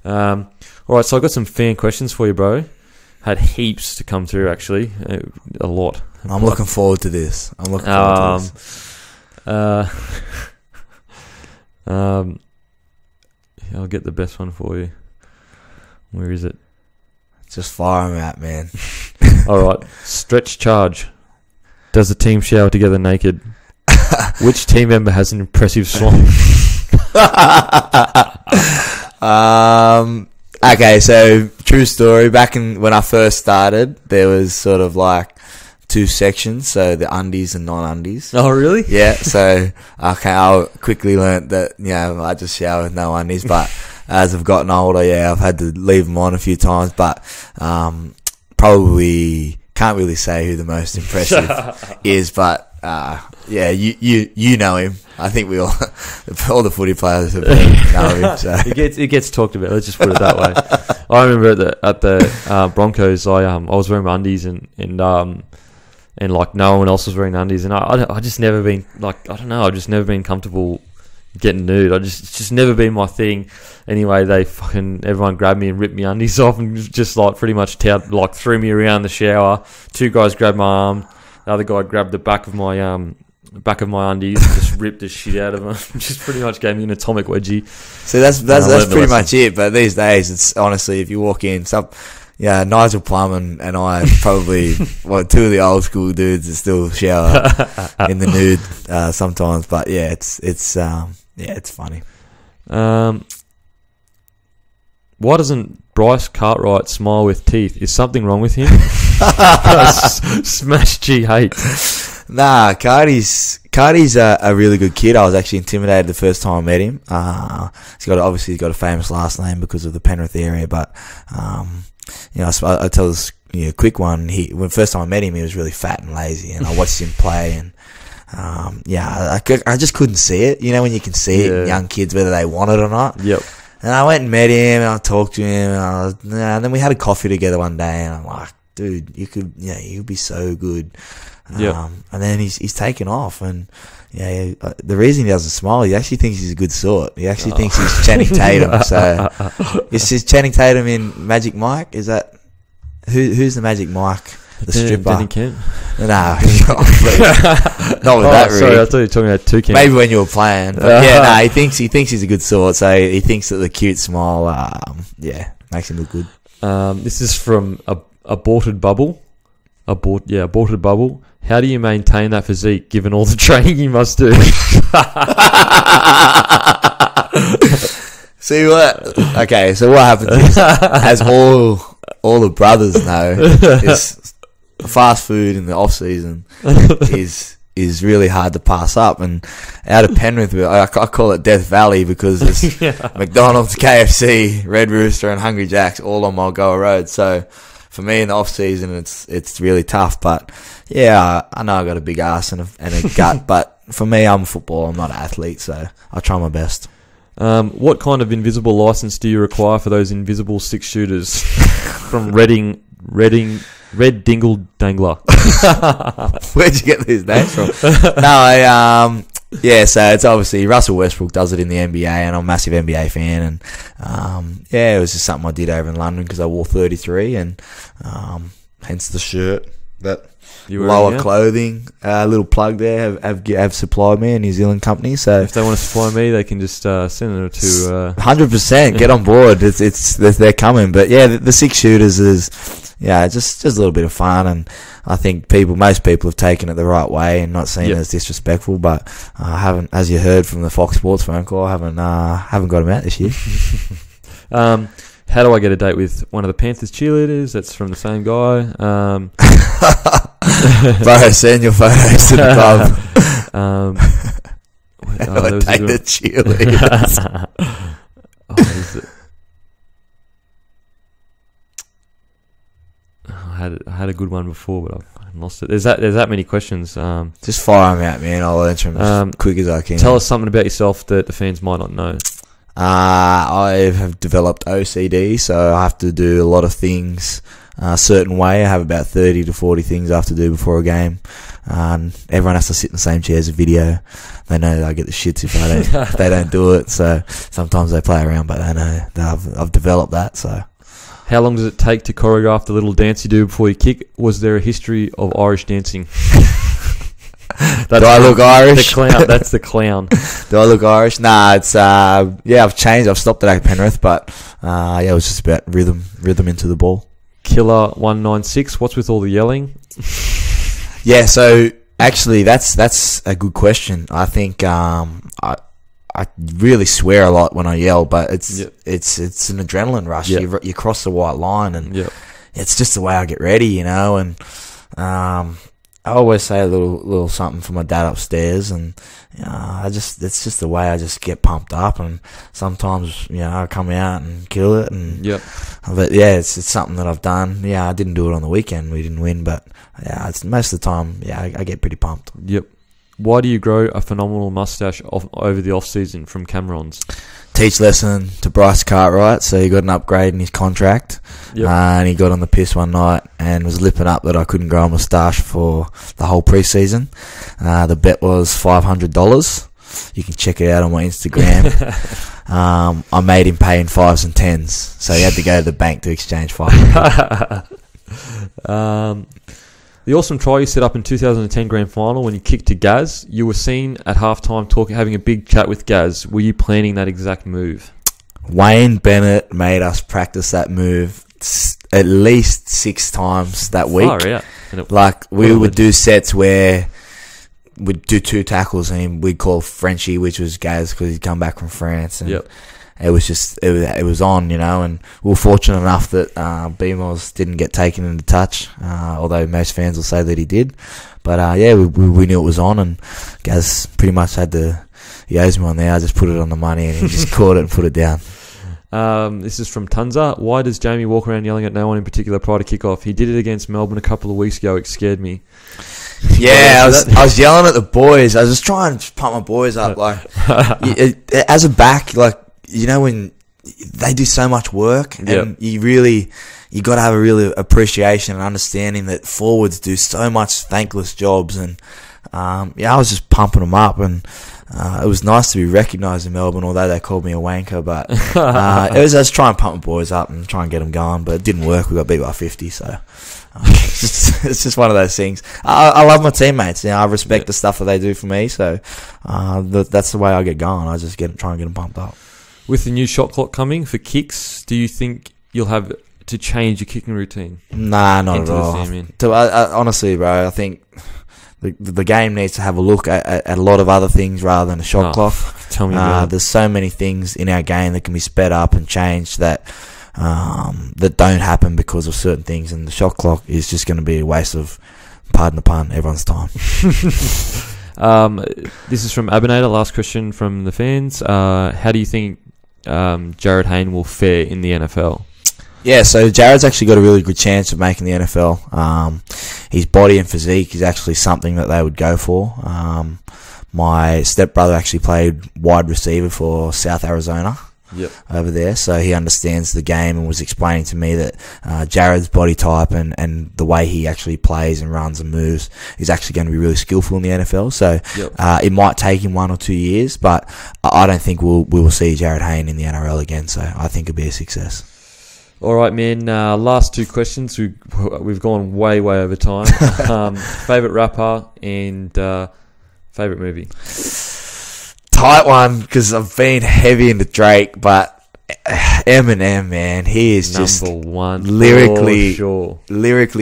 All right, so I've got some fan questions for you, bro. Had heaps to come through, actually. A lot. I'm looking forward to this. I'll get the best one for you. Where is it? Just fire them out, man. All right. Stretch charge. Does the team shower together naked? Which team member has an impressive slong? Okay, so true story. Back when I first started, there was sort of like 2 sections, so the undies and non-undies. Oh, really? Yeah, so I quickly learnt that, I just shower with no undies, but as I've gotten older, I've had to leave them on a few times, but probably can't really say who the most impressive is, but you know him. I think we all the footy players have know him. So. It gets talked about. Let's just put it that way. I remember at the Broncos, I was wearing my undies and like no one else was wearing undies, and I just never been like, I don't know, I've just never been comfortable getting nude. It's just never been my thing. Anyway, everyone grabbed me and ripped me undies off and just like pretty much threw me around the shower. 2 guys grabbed my arm. The other guy grabbed the back of my undies and just ripped the shit out of them. Just pretty much gave me an atomic wedgie. So that's pretty much it. But these days, it's honestly, if you walk in, Nigel Plum and I probably 2 of the old school dudes that still shower in the nude sometimes. But it's funny. Why doesn't Bryce Cartwright smile with teeth? Is something wrong with him? Smash G hates. Nah, Cardi's a really good kid. I was actually intimidated the first time I met him. He's got a famous last name because of the Penrith area, but I tell this quick one. When first time I met him, he was really fat and lazy, and I watched him play, and I just couldn't see it. When you can see it in young kids whether they want it or not. Yep. And I went and met him, and I talked to him, and then we had a coffee together one day, and I'm like, dude, you'd be so good. Yeah. And then he's taken off, and the reason he doesn't smile, he actually thinks he's a good sort. He actually thinks he's Channing Tatum. So is Channing Tatum in Magic Mike? Is that who's the Magic Mike? The stripper. Danny Kent? No, not with that. Really. Sorry, I thought you were talking about Toucan. Maybe when you were playing. But he thinks he's a good sort. So he thinks that the cute smile, makes him look good. This is from Aborted Bubble. Aborted Bubble. How do you maintain that physique given all the training you must do? See what? Okay, so what happens is, as all the brothers know, is fast food in the off season is really hard to pass up. And out of Penrith, I call it Death Valley because there's McDonald's, KFC, Red Rooster, and Hungry Jack's all on Mulgoa Road. So for me in the off season, it's really tough. But I know I got a big ass and a gut, but for me, I'm a footballer. I'm not an athlete, so I try my best. What kind of invisible license do you require for those invisible 6-shooters from Red Dingle Dangler? Where'd you get these names from? No, so it's obviously Russell Westbrook does it in the NBA, and I'm a massive NBA fan, and it was just something I did over in London because I wore 33, and hence the shirt. But Lower Clothing, a little plug there, have supplied me, a New Zealand company. So if they want to supply me, they can just send it to 100%. Get on board. They're coming. But the 6 shooters is just a little bit of fun, and I think most people have taken it the right way and not seen it as disrespectful. But I haven't, as you heard from the Fox Sports phone call, I haven't got them out this year. How do I get a date with one of the Panthers cheerleaders? That's from the same guy. Bro, send your photos to the club. Date the cheerleaders. I had a good one before, but I've lost it. There's that many questions. Just fire them out, man. I'll answer them as quick as I can. Tell us something about yourself that the fans might not know. I have developed OCD, so I have to do a lot of things a certain way. I have about 30 to 40 things I have to do before a game. Everyone has to sit in the same chair as a video. They know that I get the shits if they don't do it. So sometimes they play around, but they know that I've developed that. So, how long does it take to choreograph the little dance you do before you kick? Was there a history of Irish dancing? Do I look Irish? The clown. That's the clown. Do I look Irish? Nah, it's I've changed. I've stopped at Penrith, but it was just about rhythm into the ball. Killer 196. What's with all the yelling? Yeah, so actually, that's a good question. I think I really swear a lot when I yell, but it's an adrenaline rush. Yep. You cross the white line, and yep. It's just the way I get ready, you know. And I always say a little something for my dad upstairs, and it's just the way I just get pumped up. And sometimes I come out and kill it, and but it's something that I've done. Yeah, I didn't do it on the weekend. We didn't win, but it's most of the time. I get pretty pumped. Yep. Why do you grow a phenomenal mustache over the off season from Cameron's? Teach lesson to Bryce Cartwright, so he got an upgrade in his contract. Yep. And he got on the piss one night and was lipping up that I couldn't grow a moustache for the whole preseason. The bet was $500. You can check it out on my Instagram. I made him pay in 5s and 10s, so he had to go to the bank to exchange $500. The awesome try you set up in 2010 Grand Final when you kicked to Gaz, you were seen at halftime having a big chat with Gaz. Were you planning that exact move? Wayne Bennett made us practice that move at least 6 times that week. Oh, yeah. Like, we would do sets where we'd do 2 tackles and we'd call Frenchie, which was Gaz because he'd come back from France. And it was just, it was on, and we were fortunate enough that BMOS didn't get taken into touch, although most fans will say that he did. But we knew it was on, and Gaz pretty much he owes me one there. I just put it on the money and he just caught it and put it down. This is from Tunza. Why does Jamie walk around yelling at no one in particular prior to kick-off? He did it against Melbourne a couple of weeks ago. It scared me. Yeah, I was yelling at the boys. I was just trying to pump my boys up. Like, as a back, like, when they do so much work, and you got to have a real appreciation and understanding that forwards do so much thankless jobs. And I was just pumping them up, and it was nice to be recognised in Melbourne, although they called me a wanker. But I was trying to pump my boys up and try and get them going, but it didn't work. We got beat by 50, so it's just one of those things. I love my teammates. I respect the stuff that they do for me, so that's the way I get going. I just try and get them pumped up. With the new shot clock coming for kicks, do you think you'll have to change your kicking routine? Nah, not at all. Honestly, bro, I think the game needs to have a look at a lot of other things rather than a shot clock. Tell me about it. There's so many things in our game that can be sped up and changed that don't happen because of certain things, and the shot clock is just going to be a waste of, pardon the pun, everyone's time. This is from Abinator. Last question from the fans. How do you think Jared Hayne will fare in the NFL? Yeah, so Jared's actually got a really good chance of making the NFL. His body and physique is actually something that they would go for. My stepbrother actually played wide receiver for South Arizona. Over there, so he understands the game and was explaining to me that Jared's body type and the way he actually plays and runs and moves is actually going to be really skillful in the NFL. So it might take him 1 or 2 years, but I don't think we will see Jared Hayne in the NRL again. So I think it'll be a success. All right, man. Last 2 questions. We've gone way over time. Favorite rapper and favorite movie. Tight one, because I've been heavy into Drake, but Eminem, man, he is just number one lyrically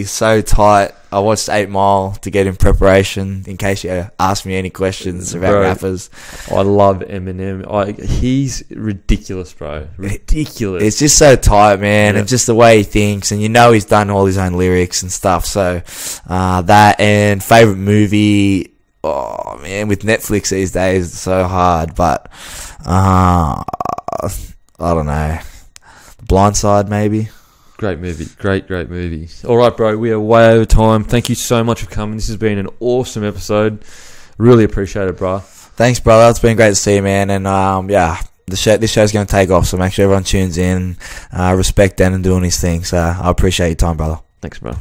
so tight. I watched 8 Mile to get in preparation in case you ask me any questions about rappers. I love Eminem. He's ridiculous, bro. Ridiculous. It's just so tight, man, and just the way he thinks, and he's done all his own lyrics and stuff. So that, and favorite movie. Oh man, with Netflix these days, it's so hard. But I don't know. Blindside, maybe. Great movie. Great movie. All right, bro. We are way over time. Thank you so much for coming. This has been an awesome episode. Really appreciate it, bro. Thanks, brother. It's been great to see you, man. And this show's going to take off. So make sure everyone tunes in. Respect Dan and doing his thing. So I appreciate your time, brother. Thanks, bro.